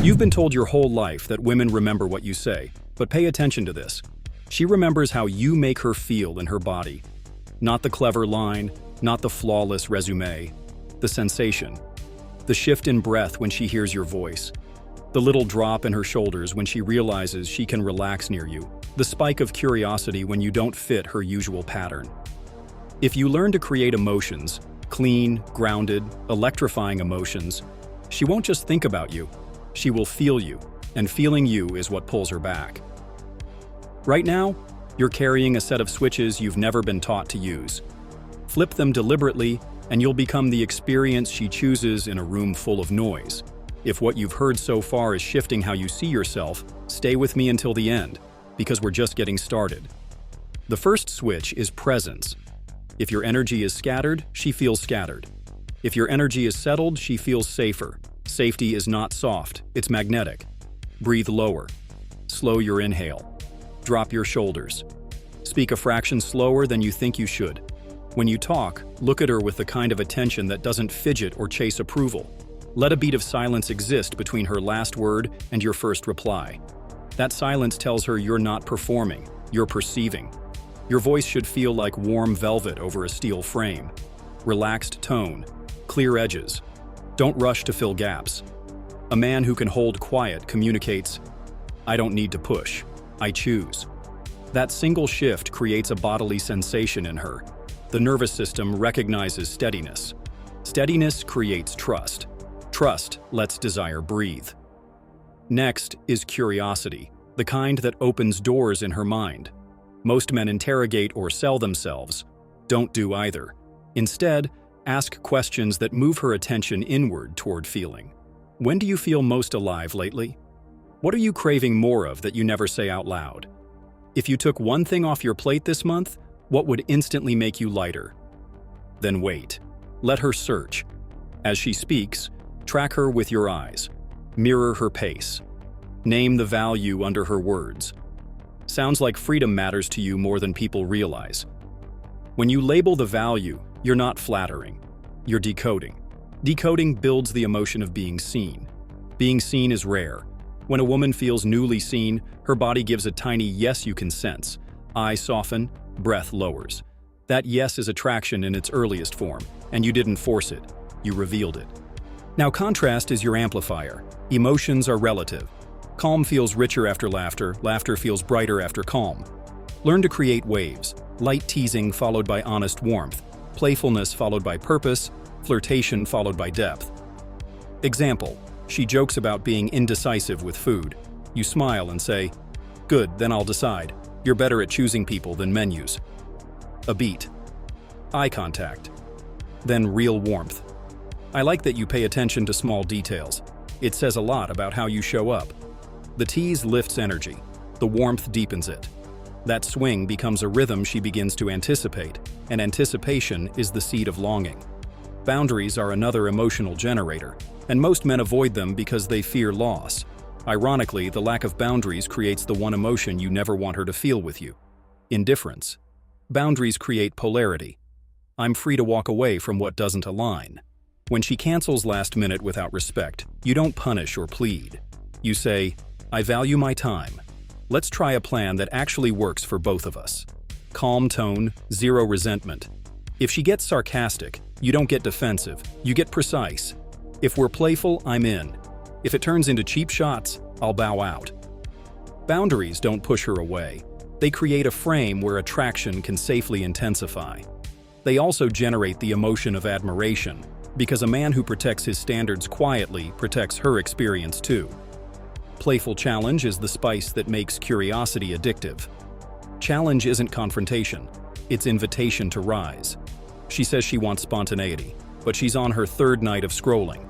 You've been told your whole life that women remember what you say, but pay attention to this. She remembers how you make her feel in her body. Not the clever line, not the flawless resume, the sensation. The shift in breath when she hears your voice. The little drop in her shoulders when she realizes she can relax near you. The spike of curiosity when you don't fit her usual pattern. If you learn to create emotions, clean, grounded, electrifying emotions, she won't just think about you, she will feel you, and feeling you is what pulls her back. Right now, you're carrying a set of switches you've never been taught to use. Flip them deliberately, and you'll become the experience she chooses in a room full of noise. If what you've heard so far is shifting how you see yourself, stay with me until the end, because we're just getting started. The first switch is presence. If your energy is scattered, she feels scattered. If your energy is settled, she feels safer. Safety is not soft, it's magnetic. Breathe lower. Slow your inhale. Drop your shoulders. Speak a fraction slower than you think you should. When you talk, look at her with the kind of attention that doesn't fidget or chase approval. Let a beat of silence exist between her last word and your first reply. That silence tells her you're not performing, you're perceiving. Your voice should feel like warm velvet over a steel frame. Relaxed tone, clear edges. Don't rush to fill gaps. A man who can hold quiet communicates, "I don't need to push, I choose." That single shift creates a bodily sensation in her. The nervous system recognizes steadiness. Steadiness creates trust. Trust lets desire breathe. Next is curiosity, the kind that opens doors in her mind. Most men interrogate or sell themselves. Don't do either. Instead, ask questions that move her attention inward toward feeling. When do you feel most alive lately? What are you craving more of that you never say out loud? If you took one thing off your plate this month, what would instantly make you lighter? Then wait. Let her search. As she speaks, track her with your eyes. Mirror her pace. Name the value under her words. Sounds like freedom matters to you more than people realize. When you label the value, you're not flattering. You're decoding. Decoding builds the emotion of being seen. Being seen is rare. When a woman feels newly seen, her body gives a tiny yes you can sense. Eyes soften, breath lowers. That yes is attraction in its earliest form, and you didn't force it, you revealed it. Now contrast is your amplifier. Emotions are relative. Calm feels richer after laughter, laughter feels brighter after calm. Learn to create waves, light teasing followed by honest warmth, playfulness followed by purpose, flirtation followed by depth. Example, she jokes about being indecisive with food. You smile and say, "Good, then I'll decide. You're better at choosing people than menus." A beat. Eye contact. Then real warmth. I like that you pay attention to small details. It says a lot about how you show up. The tease lifts energy. The warmth deepens it. That swing becomes a rhythm she begins to anticipate, and anticipation is the seed of longing. Boundaries are another emotional generator, and most men avoid them because they fear loss. Ironically, the lack of boundaries creates the one emotion you never want her to feel with you: indifference. Boundaries create polarity. I'm free to walk away from what doesn't align. When she cancels last minute without respect, you don't punish or plead. You say, "I value my time. Let's try a plan that actually works for both of us." Calm tone, zero resentment. If she gets sarcastic, you don't get defensive, you get precise. If we're playful, I'm in. If it turns into cheap shots, I'll bow out. Boundaries don't push her away. They create a frame where attraction can safely intensify. They also generate the emotion of admiration, because a man who protects his standards quietly protects her experience too. Playful challenge is the spice that makes curiosity addictive. Challenge isn't confrontation, it's invitation to rise. She says she wants spontaneity, but she's on her third night of scrolling.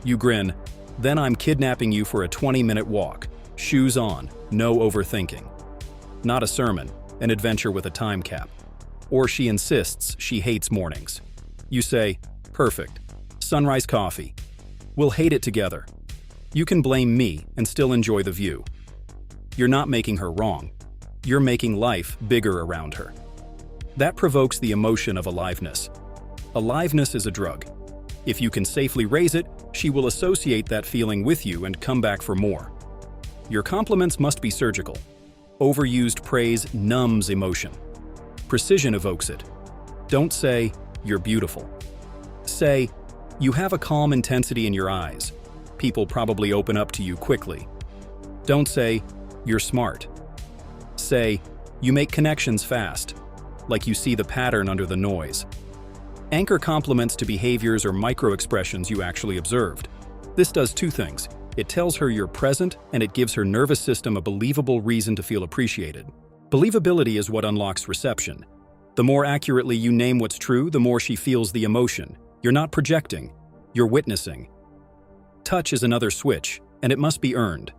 You grin, "Then I'm kidnapping you for a 20-minute walk. Shoes on, no overthinking." Not a sermon, an adventure with a time cap. Or she insists she hates mornings. You say, "Perfect. Sunrise coffee. We'll hate it together." You can blame me and still enjoy the view. You're not making her wrong. You're making life bigger around her. That provokes the emotion of aliveness. Aliveness is a drug. If you can safely raise it, she will associate that feeling with you and come back for more. Your compliments must be surgical. Overused praise numbs emotion. Precision evokes it. Don't say, "You're beautiful." Say, "You have a calm intensity in your eyes." People probably open up to you quickly. Don't say, "You're smart." Say, "You make connections fast," like you see the pattern under the noise. Anchor compliments to behaviors or micro-expressions you actually observed. This does two things. It tells her you're present, and it gives her nervous system a believable reason to feel appreciated. Believability is what unlocks reception. The more accurately you name what's true, the more she feels the emotion. You're not projecting, you're witnessing. Touch is another switch, and it must be earned.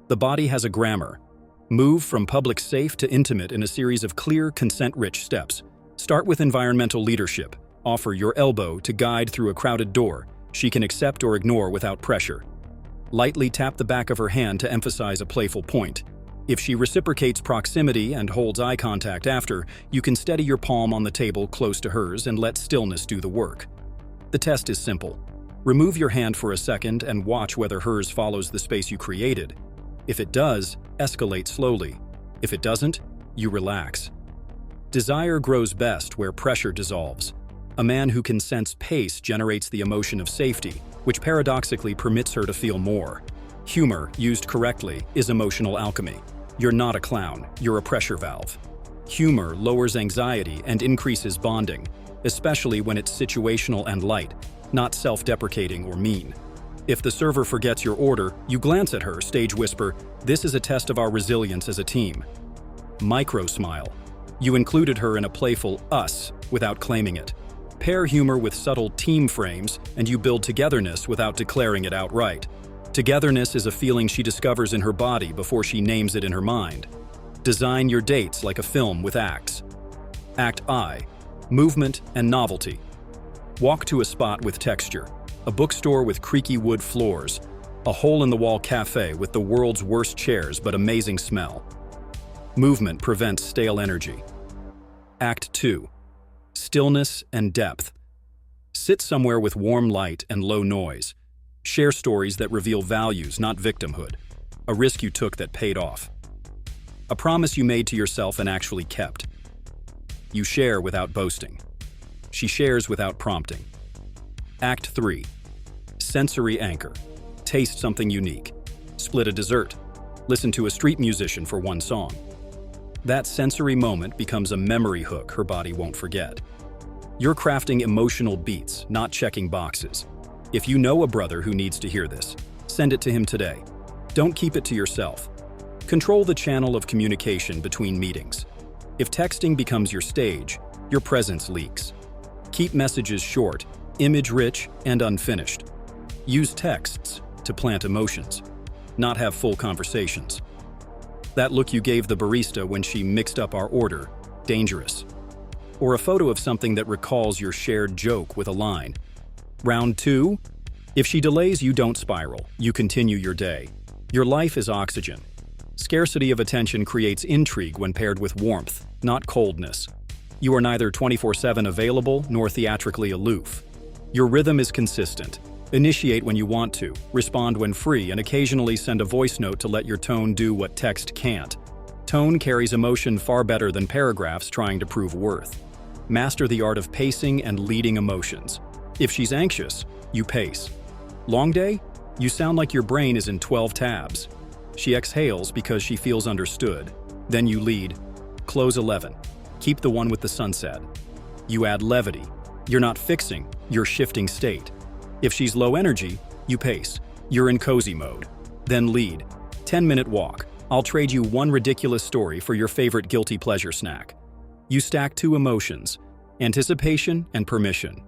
The body has a grammar. Move from public safe to intimate in a series of clear, consent-rich steps. Start with environmental leadership. Offer your elbow to guide through a crowded door. She can accept or ignore without pressure. Lightly tap the back of her hand to emphasize a playful point. If she reciprocates proximity and holds eye contact after, you can steady your palm on the table close to hers and let stillness do the work. The test is simple. Remove your hand for a second and watch whether hers follows the space you created. If it does, escalate slowly. If it doesn't, you relax. Desire grows best where pressure dissolves. A man who can sense pace generates the emotion of safety, which paradoxically permits her to feel more. Humor, used correctly, is emotional alchemy. You're not a clown, you're a pressure valve. Humor lowers anxiety and increases bonding, especially when it's situational and light, not self-deprecating or mean. If the server forgets your order, you glance at her, stage whisper, "This is a test of our resilience as a team." Micro-smile. You included her in a playful us without claiming it. Pair humor with subtle team frames, and you build togetherness without declaring it outright. Togetherness is a feeling she discovers in her body before she names it in her mind. Design your dates like a film with acts. Act I, movement and novelty. Walk to a spot with texture, a bookstore with creaky wood floors, a hole-in-the-wall cafe with the world's worst chairs but amazing smell. Movement prevents stale energy. Act 2. Stillness and depth. Sit somewhere with warm light and low noise. Share stories that reveal values, not victimhood. A risk you took that paid off. A promise you made to yourself and actually kept. You share without boasting. She shares without prompting. Act 3. Sensory anchor. Taste something unique. Split a dessert. Listen to a street musician for one song. That sensory moment becomes a memory hook her body won't forget. You're crafting emotional beats, not checking boxes. If you know a brother who needs to hear this, send it to him today. Don't keep it to yourself. Control the channel of communication between meetings. If texting becomes your stage, your presence leaks. Keep messages short, image-rich, and unfinished. Use texts to plant emotions, not have full conversations. That look you gave the barista when she mixed up our order, dangerous. Or a photo of something that recalls your shared joke with a line. Round 2. If she delays, you don't spiral. You continue your day. Your life is oxygen. Scarcity of attention creates intrigue when paired with warmth, not coldness. You are neither 24/7 available nor theatrically aloof. Your rhythm is consistent. Initiate when you want to, respond when free, and occasionally send a voice note to let your tone do what text can't. Tone carries emotion far better than paragraphs trying to prove worth. Master the art of pacing and leading emotions. If she's anxious, you pace. Long day? You sound like your brain is in 12 tabs. She exhales because she feels understood. Then you lead. Close 11. Keep the one with the sunset. You add levity. You're not fixing, you're shifting state. If she's low energy, you pace. You're in cozy mode. Then lead. 10-minute walk. I'll trade you one ridiculous story for your favorite guilty pleasure snack. You stack two emotions, anticipation and permission.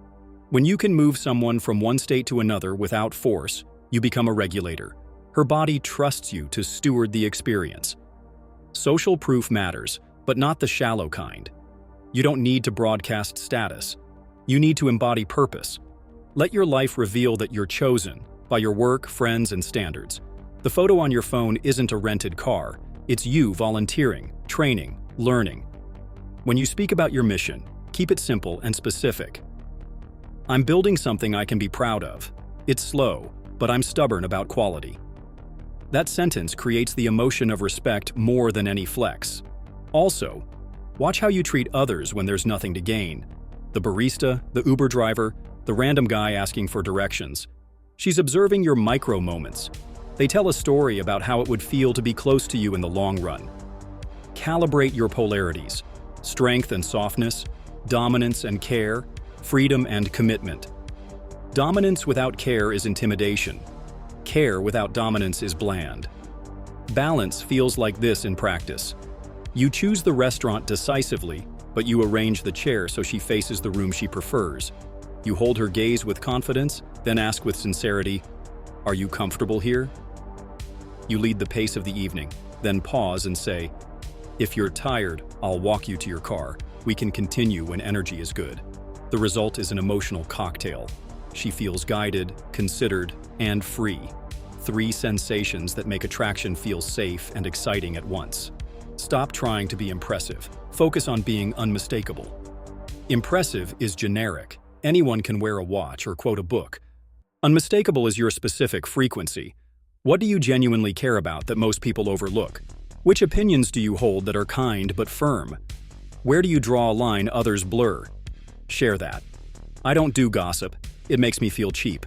When you can move someone from one state to another without force, you become a regulator. Her body trusts you to steward the experience. Social proof matters, but not the shallow kind. You don't need to broadcast status. You need to embody purpose. Let your life reveal that you're chosen by your work, friends, and standards. The photo on your phone isn't a rented car. It's you volunteering, training, learning. When you speak about your mission, keep it simple and specific. I'm building something I can be proud of. It's slow, but I'm stubborn about quality. That sentence creates the emotion of respect more than any flex. Also, watch how you treat others when there's nothing to gain. The barista, the Uber driver, the random guy asking for directions. She's observing your micro moments. They tell a story about how it would feel to be close to you in the long run. Calibrate your polarities: strength and softness, dominance and care, freedom and commitment. Dominance without care is intimidation. Care without dominance is bland. Balance feels like this in practice. You choose the restaurant decisively, but you arrange the chair so she faces the room she prefers. You hold her gaze with confidence, then ask with sincerity, "Are you comfortable here?" You lead the pace of the evening, then pause and say, "If you're tired, I'll walk you to your car. We can continue when energy is good." The result is an emotional cocktail. She feels guided, considered, and free. 3 sensations that make attraction feel safe and exciting at once. Stop trying to be impressive. Focus on being unmistakable. Impressive is generic. Anyone can wear a watch or quote a book. Unmistakable is your specific frequency. What do you genuinely care about that most people overlook? Which opinions do you hold that are kind but firm? Where do you draw a line others blur? Share that. I don't do gossip. It makes me feel cheap.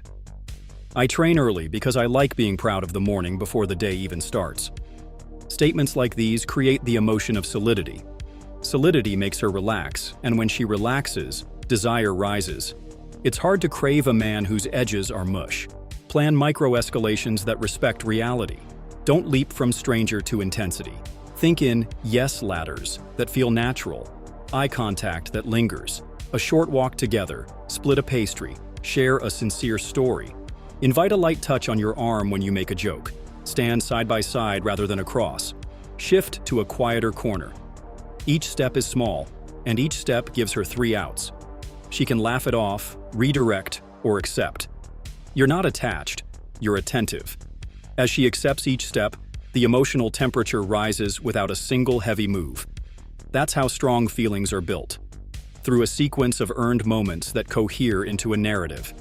I train early because I like being proud of the morning before the day even starts. Statements like these create the emotion of solidity. Solidity makes her relax, and when she relaxes, desire rises. It's hard to crave a man whose edges are mush. Plan micro-escalations that respect reality. Don't leap from stranger to intensity. Think in yes ladders that feel natural, eye contact that lingers, a short walk together, split a pastry, share a sincere story. Invite a light touch on your arm when you make a joke. Stand side by side rather than across. Shift to a quieter corner. Each step is small, and each step gives her 3 outs. She can laugh it off, redirect, or accept. You're not attached, you're attentive. As she accepts each step, the emotional temperature rises without a single heavy move. That's how strong feelings are built. Through a sequence of earned moments that cohere into a narrative.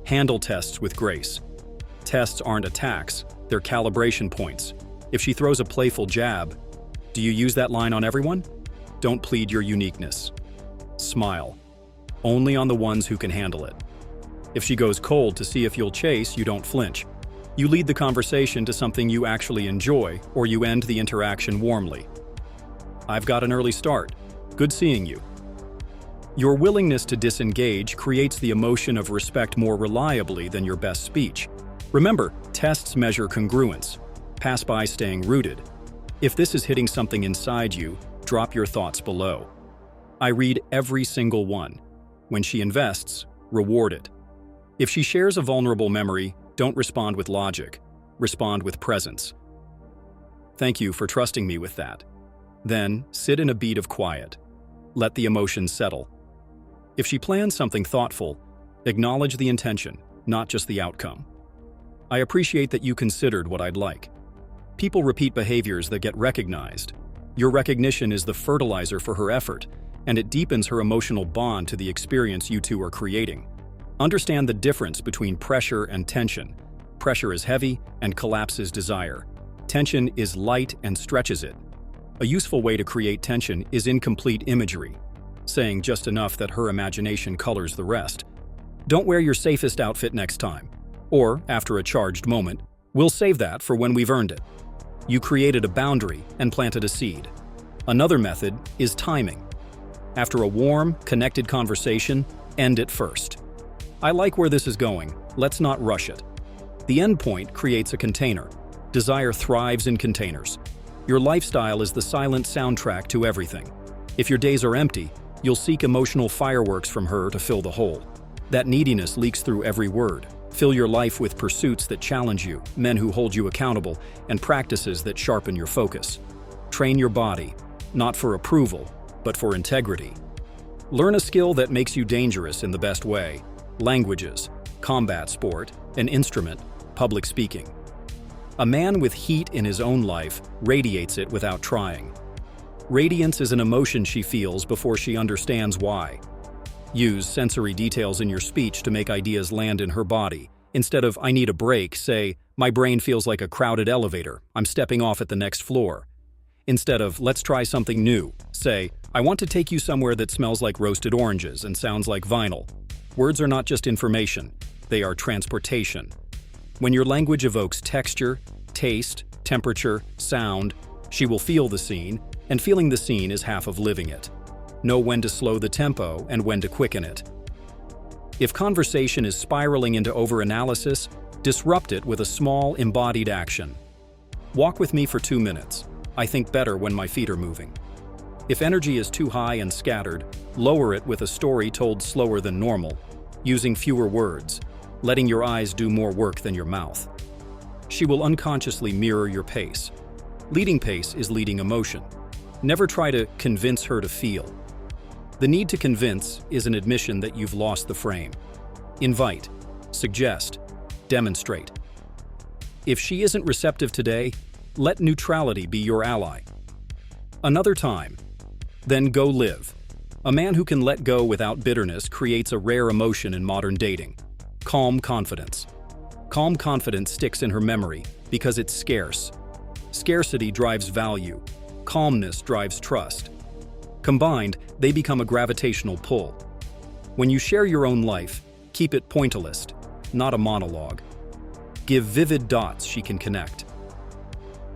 Handle tests with grace. Tests aren't attacks, they're calibration points. If she throws a playful jab, do you use that line on everyone? Don't plead your uniqueness. Smile. Only on the ones who can handle it. If she goes cold to see if you'll chase, you don't flinch. You lead the conversation to something you actually enjoy, or you end the interaction warmly. I've got an early start. Good seeing you. Your willingness to disengage creates the emotion of respect more reliably than your best speech. Remember, tests measure congruence. Pass by staying rooted. If this is hitting something inside you, drop your thoughts below. I read every single one. When she invests, reward it. If she shares a vulnerable memory, don't respond with logic. Respond with presence. Thank you for trusting me with that. Then, sit in a beat of quiet. Let the emotions settle. If she plans something thoughtful, acknowledge the intention, not just the outcome. I appreciate that you considered what I'd like. People repeat behaviors that get recognized. Your recognition is the fertilizer for her effort, and it deepens her emotional bond to the experience you two are creating. Understand the difference between pressure and tension. Pressure is heavy and collapses desire. Tension is light and stretches it. A useful way to create tension is incomplete imagery, saying just enough that her imagination colors the rest. Don't wear your safest outfit next time. Or, after a charged moment, we'll save that for when we've earned it. You created a boundary and planted a seed. Another method is timing. After a warm, connected conversation, end it first. I like where this is going. Let's not rush it. The end point creates a container. Desire thrives in containers. Your lifestyle is the silent soundtrack to everything. If your days are empty, you'll seek emotional fireworks from her to fill the hole. That neediness leaks through every word. Fill your life with pursuits that challenge you, men who hold you accountable, and practices that sharpen your focus. Train your body, not for approval, but for integrity. Learn a skill that makes you dangerous in the best way. Languages, combat sport, an instrument, public speaking. A man with heat in his own life radiates it without trying. Radiance is an emotion she feels before she understands why. Use sensory details in your speech to make ideas land in her body. Instead of, "I need a break," say, "My brain feels like a crowded elevator. I'm stepping off at the next floor." Instead of, "Let's try something new," say, "I want to take you somewhere that smells like roasted oranges and sounds like vinyl." Words are not just information, they are transportation. When your language evokes texture, taste, temperature, sound, she will feel the scene, and feeling the scene is half of living it. Know when to slow the tempo and when to quicken it. If conversation is spiraling into overanalysis, disrupt it with a small, embodied action. Walk with me for 2 minutes. I think better when my feet are moving. If energy is too high and scattered, lower it with a story told slower than normal, using fewer words, letting your eyes do more work than your mouth. She will unconsciously mirror your pace. Leading pace is leading emotion. Never try to convince her to feel. The need to convince is an admission that you've lost the frame. Invite, suggest, demonstrate. If she isn't receptive today, let neutrality be your ally. Another time, then go live. A man who can let go without bitterness creates a rare emotion in modern dating: calm confidence. Calm confidence sticks in her memory because it's scarce. Scarcity drives value. Calmness drives trust. Combined, they become a gravitational pull. When you share your own life, keep it pointillist, not a monologue. Give vivid dots she can connect.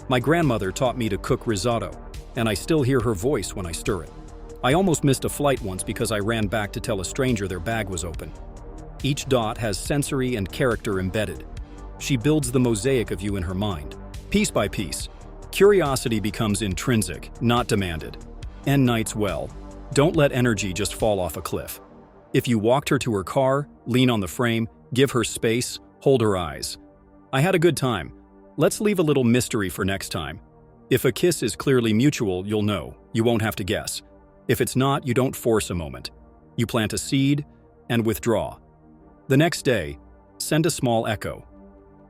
My grandmother taught me to cook risotto, and I still hear her voice when I stir it. I almost missed a flight once because I ran back to tell a stranger their bag was open. Each dot has sensory and character embedded. She builds the mosaic of you in her mind. Piece by piece, curiosity becomes intrinsic, not demanded. End nights well. Don't let energy just fall off a cliff. If you walked her to her car, lean on the frame, give her space, hold her eyes. I had a good time. Let's leave a little mystery for next time. If a kiss is clearly mutual, you'll know. You won't have to guess. If it's not, you don't force a moment. You plant a seed and withdraw. The next day, send a small echo.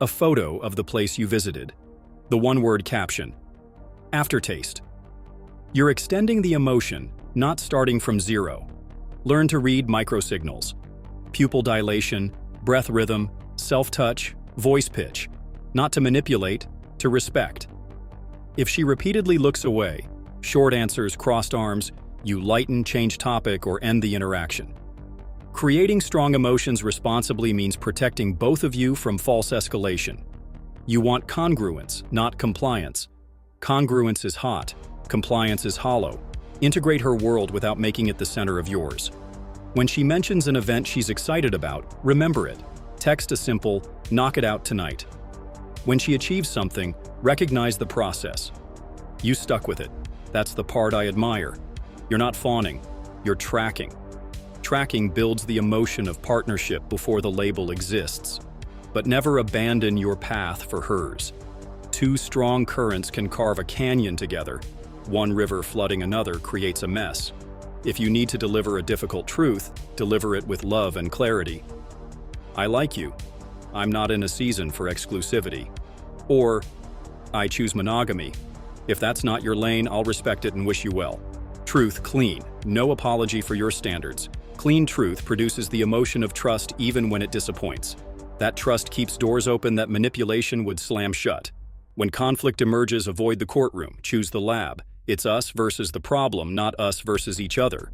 A photo of the place you visited. The one-word caption. Aftertaste. You're extending the emotion, not starting from zero. Learn to read microsignals. Pupil dilation, breath rhythm, self-touch, voice pitch. Not to manipulate, to respect. If she repeatedly looks away, short answers, crossed arms, you lighten, change topic, or end the interaction. Creating strong emotions responsibly means protecting both of you from false escalation. You want congruence, not compliance. Congruence is hot, compliance is hollow. Integrate her world without making it the center of yours. When she mentions an event she's excited about, remember it. Text a simple, "Knock it out tonight." When she achieves something, recognize the process. You stuck with it. That's the part I admire. You're not fawning, you're tracking. Tracking builds the emotion of partnership before the label exists. But never abandon your path for hers. Two strong currents can carve a canyon together. One river flooding another creates a mess. If you need to deliver a difficult truth, deliver it with love and clarity. I like you. I'm not in a season for exclusivity. Or, I choose monogamy. If that's not your lane, I'll respect it and wish you well. Truth clean. No apology for your standards. Clean truth produces the emotion of trust even when it disappoints. That trust keeps doors open that manipulation would slam shut. When conflict emerges, avoid the courtroom. Choose the lab. It's us versus the problem, not us versus each other.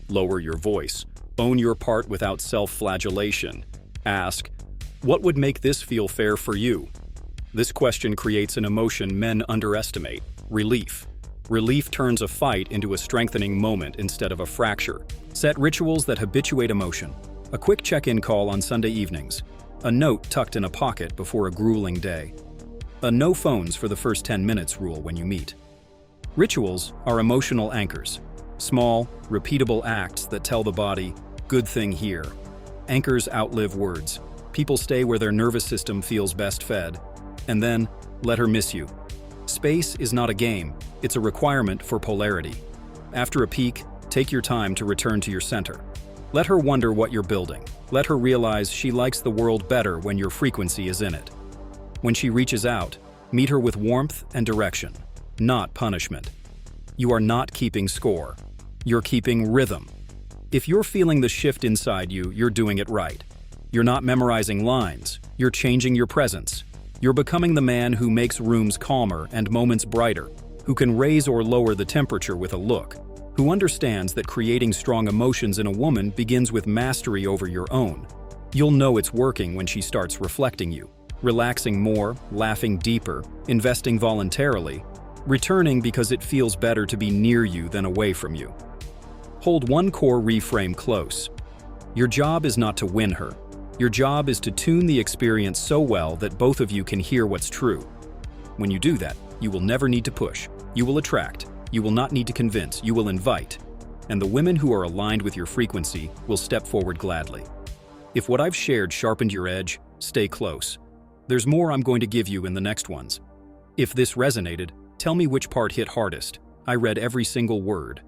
Lower your voice. Own your part without self-flagellation. Ask, what would make this feel fair for you? This question creates an emotion men underestimate: relief. Relief turns a fight into a strengthening moment instead of a fracture. Set rituals that habituate emotion. A quick check-in call on Sunday evenings. A note tucked in a pocket before a grueling day. A no phones for the first 10 minutes rule when you meet. Rituals are emotional anchors. Small, repeatable acts that tell the body, "Good thing here." Anchors outlive words. People stay where their nervous system feels best fed. And then, let her miss you. Space is not a game, it's a requirement for polarity. After a peak, take your time to return to your center. Let her wonder what you're building. Let her realize she likes the world better when your frequency is in it. When she reaches out, meet her with warmth and direction, not punishment. You are not keeping score. You're keeping rhythm. If you're feeling the shift inside you, you're doing it right. You're not memorizing lines, you're changing your presence. You're becoming the man who makes rooms calmer and moments brighter, who can raise or lower the temperature with a look, who understands that creating strong emotions in a woman begins with mastery over your own. You'll know it's working when she starts reflecting you, relaxing more, laughing deeper, investing voluntarily, returning because it feels better to be near you than away from you. Hold one core reframe close. Your job is not to win her. Your job is to tune the experience so well that both of you can hear what's true. When you do that, you will never need to push. You will attract. You will not need to convince. You will invite. And the women who are aligned with your frequency will step forward gladly. If what I've shared sharpened your edge, stay close. There's more I'm going to give you in the next ones. If this resonated, tell me which part hit hardest. I read every single word.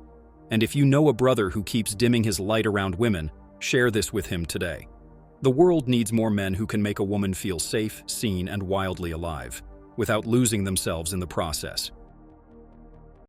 And if you know a brother who keeps dimming his light around women, share this with him today. The world needs more men who can make a woman feel safe, seen, and wildly alive, without losing themselves in the process.